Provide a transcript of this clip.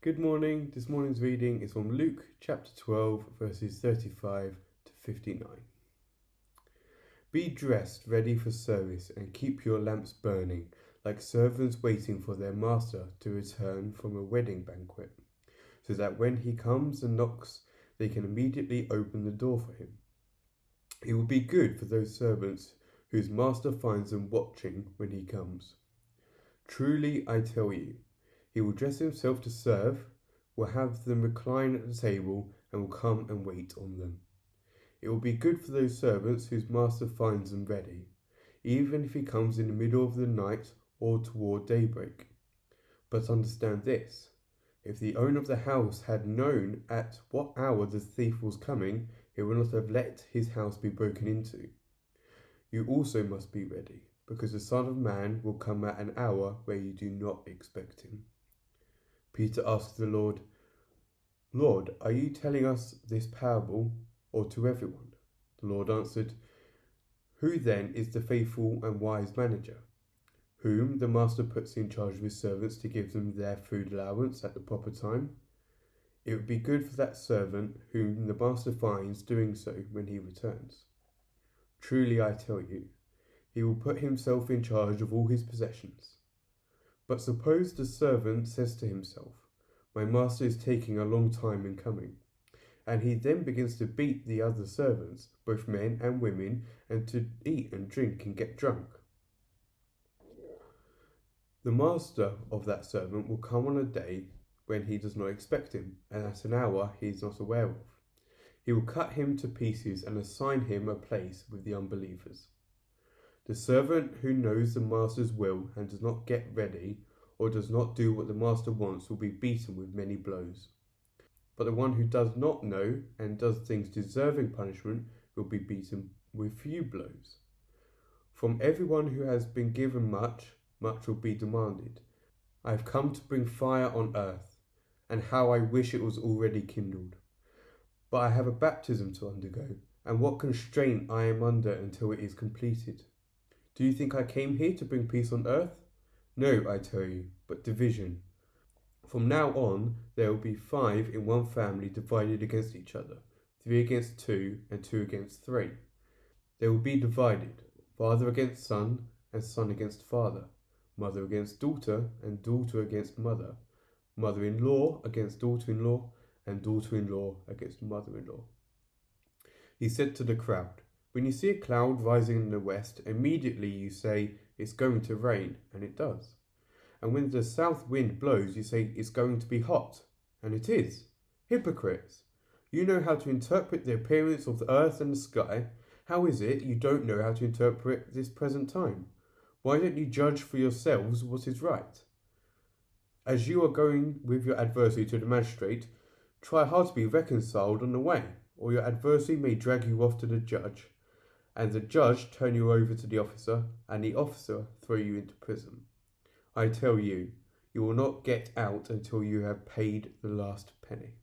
Good morning. This morning's reading is from Luke chapter 12, verses 35 to 59. Be dressed, ready for service, and keep your lamps burning, like servants waiting for their master to return from a wedding banquet, so that when he comes and knocks, they can immediately open the door for him. It will be good for those servants whose master finds them watching when he comes. Truly, I tell you, he will dress himself to serve, will have them recline at the table, and will come and wait on them. It will be good for those servants whose master finds them ready, even if he comes in the middle of the night or toward daybreak. But understand this, if the owner of the house had known at what hour the thief was coming, he would not have let his house be broken into. You also must be ready, because the Son of Man will come at an hour where you do not expect him. Peter asked the Lord, "Lord, are you telling us this parable or to everyone?" The Lord answered, "Who then is the faithful and wise manager, whom the master puts in charge of his servants to give them their food allowance at the proper time? It would be good for that servant whom the master finds doing so when he returns. Truly I tell you, he will put himself in charge of all his possessions. But suppose the servant says to himself, 'My master is taking a long time in coming,' and he then begins to beat the other servants, both men and women, and to eat and drink and get drunk. The master of that servant will come on a day when he does not expect him, and at an hour he is not aware of. He will cut him to pieces and assign him a place with the unbelievers. The servant who knows the master's will and does not get ready, or does not do what the master wants, will be beaten with many blows. But the one who does not know and does things deserving punishment will be beaten with few blows. From everyone who has been given much, much will be demanded. I have come to bring fire on earth, and how I wish it was already kindled. But I have a baptism to undergo, and what constraint I am under until it is completed. Do you think I came here to bring peace on earth? No, I tell you, but division. From now on, there will be 5 in one family divided against each other, 3 against 2, and 2 against 3. They will be divided, father against son, and son against father, mother against daughter, and daughter against mother, mother-in-law against daughter-in-law, and daughter-in-law against mother-in-law." He said to the crowd, "When you see a cloud rising in the west, immediately you say, 'It's going to rain,' and it does. And when the south wind blows, you say, 'It's going to be hot,' and it is. Hypocrites! You know how to interpret the appearance of the earth and the sky. How is it you don't know how to interpret this present time? Why don't you judge for yourselves what is right? As you are going with your adversary to the magistrate, try hard to be reconciled on the way, or your adversary may drag you off to the judge, and the judge turn you over to the officer, and the officer throw you into prison. I tell you, you will not get out until you have paid the last penny."